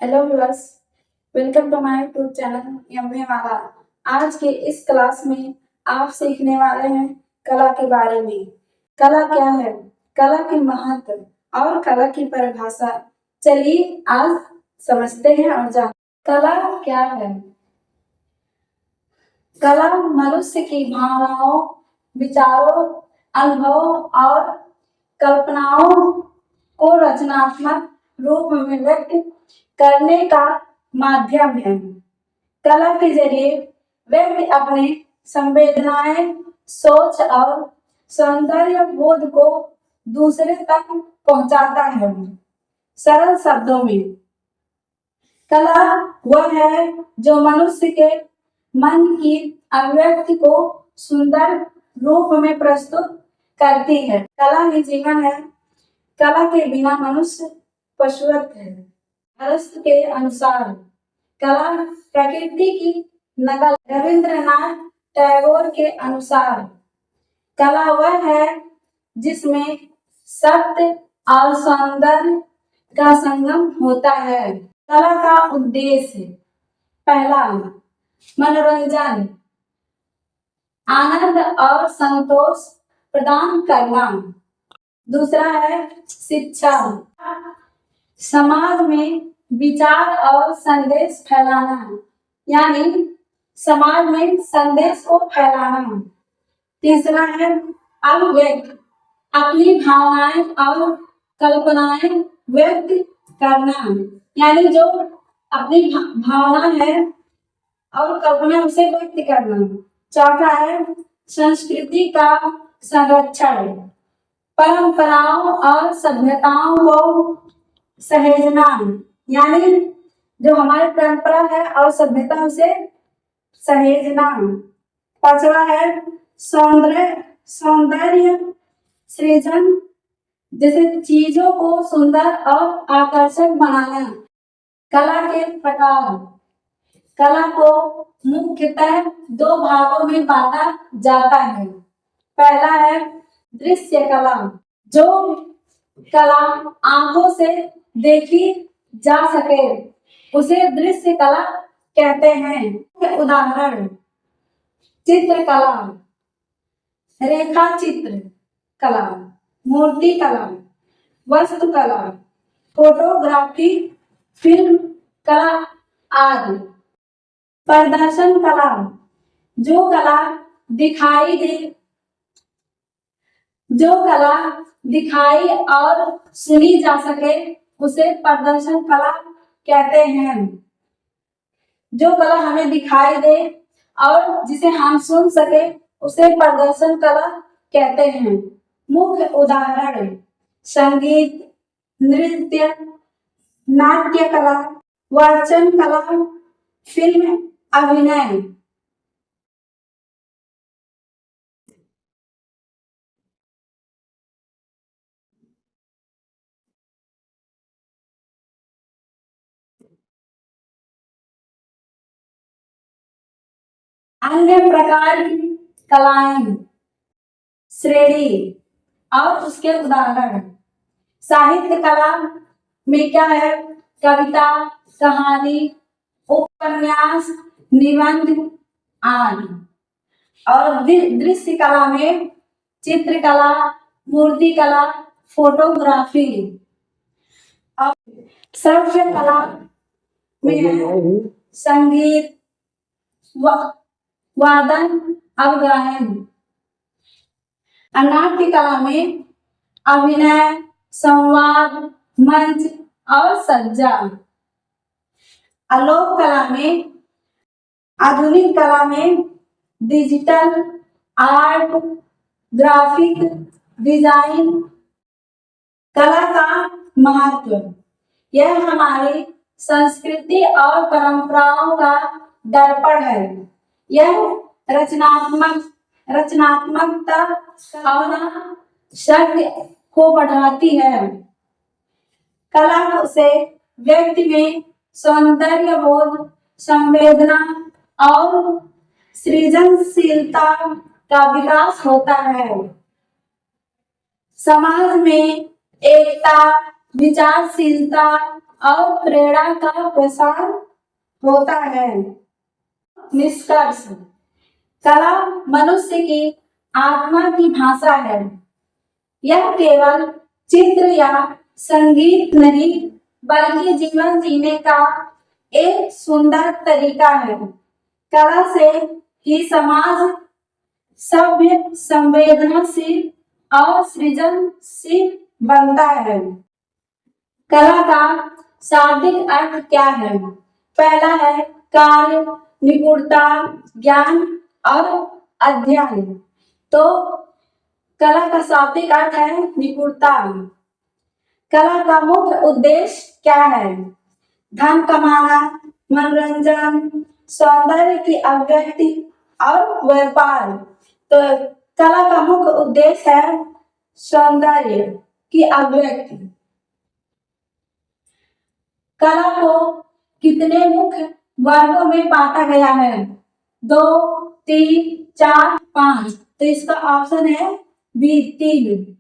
Hello viewers, welcome to my YouTube channel MA वाला। आज के इस क्लास में आप सीखने वाले हैं कला के बारे में। कला क्या है, कला के महत्व और कला की परिभाषा। चलिए आज समझते हैं और जान। कला क्या है? कला मनुष्य की भावनाओं, विचारों, अनुभवों और कल्पनाओं को रचनात्मक रूप में व्यक्त करने का माध्यम है। कला के जरिए व्यक्ति अपने संवेदनाएं, सोच और सौंदर्य बोध को दूसरे तक पहुंचाता है। सरल शब्दों में, कला वह है जो मनुष्य के मन की अभिव्यक्ति को सुंदर रूप में प्रस्तुत करती है। कला ही जीवन है, कला के बिना मनुष्य पशुवत है। अरस्तु के अनुसार कला प्रकृति की नकल। रविंद्रनाथ टैगोर के अनुसार कला वह है जिसमें सत्य और सौंदर्य का संगम होता है। कला का उद्देश्य: पहला, मनोरंजन, आनंद और संतोष प्रदान करना। दूसरा है शिक्षा, समाज में विचार और संदेश फैलाना, यानी समाज में संदेश को फैलाना। तीसरा है अभिव्यक्त, अपनी भावनाएं और कल्पनाएं व्यक्त करना, यानी जो अपनी भावना है और कल्पना उसे व्यक्त करना। चौथा है संस्कृति का संरक्षण, परंपराओं और सभ्यताओं को सहेजना, यानी जो हमारी परंपरा है और सभ्यता उसे सहेजना। पांचवा है सौंदर्य सृजन, जैसे चीजों को सुंदर और आकर्षक बनाना। कला के प्रकार: कला को मुख्यतः दो भागों में बांटा जाता है। पहला है दृश्य कला, जो कला आंखों से देखी जा सके उसे दृश्य कला कहते हैं। उदाहरण: चित्रकला, रेखा चित्र कला, मूर्ति कला, वास्तुकला, फोटोग्राफी, फिल्म कला आदि। प्रदर्शन कला, जो कला दिखाई और सुनी जा सके उसे प्रदर्शन कला कहते हैं। जो कला हमें दिखाई दे और जिसे हम सुन सके उसे प्रदर्शन कला कहते हैं। मुख्य उदाहरण: संगीत, नृत्य, नाट्य कला, वाचन कला, फिल्म, अभिनय। अन्य प्रकार की कलाएं श्रेणी और उसके उदाहरण: साहित्य कला में क्या है? कविता, कहानी, उपन्यास, निबंध आदि। और दृश्य कला में चित्रकला, मूर्ति कला, फोटोग्राफी। और श्रव्य कला में है संगीत, वादन, अवगायन। नाट्य कला में अभिनय, संवाद, मंच और सज्जा। आलोक कला में, आधुनिक कला में डिजिटल आर्ट, ग्राफिक डिजाइन। कला का महत्व: यह हमारी संस्कृति और परंपराओं का दर्पण है। यह रचनात्मकता और शक्ति को बढ़ाती है। कला से व्यक्ति में सौंदर्य बोध, संवेदना और सृजनशीलता का विकास होता है। समाज में एकता, विचारशीलता और प्रेरणा का प्रसार होता है। निष्कर्ष, कला मनुष्य की आत्मा की भाषा है। यह केवल चित्र या संगीत नहीं, बल्कि जीवन जीने का एक सुंदर तरीका है। कला से ही समाज सभ्य, संवेदनशील और सृजनशील बनता है। कला का शाब्दिक अर्थ क्या है? पहला है कार्य, निपुणता, ज्ञान और अध्ययन। तो कला का शाब्दिक अर्थ है निपुणता। कला का मुख्य उद्देश्य क्या है? धन कमाना, मनोरंजन, सौंदर्य की अभिव्यक्ति और व्यापार। तो कला का मुख्य उद्देश्य है सौंदर्य की अभिव्यक्ति। कला को कितने मुख्य वर्गों में बांटा गया है? 2, 3, 4, 5। तो इसका ऑप्शन है बी 3।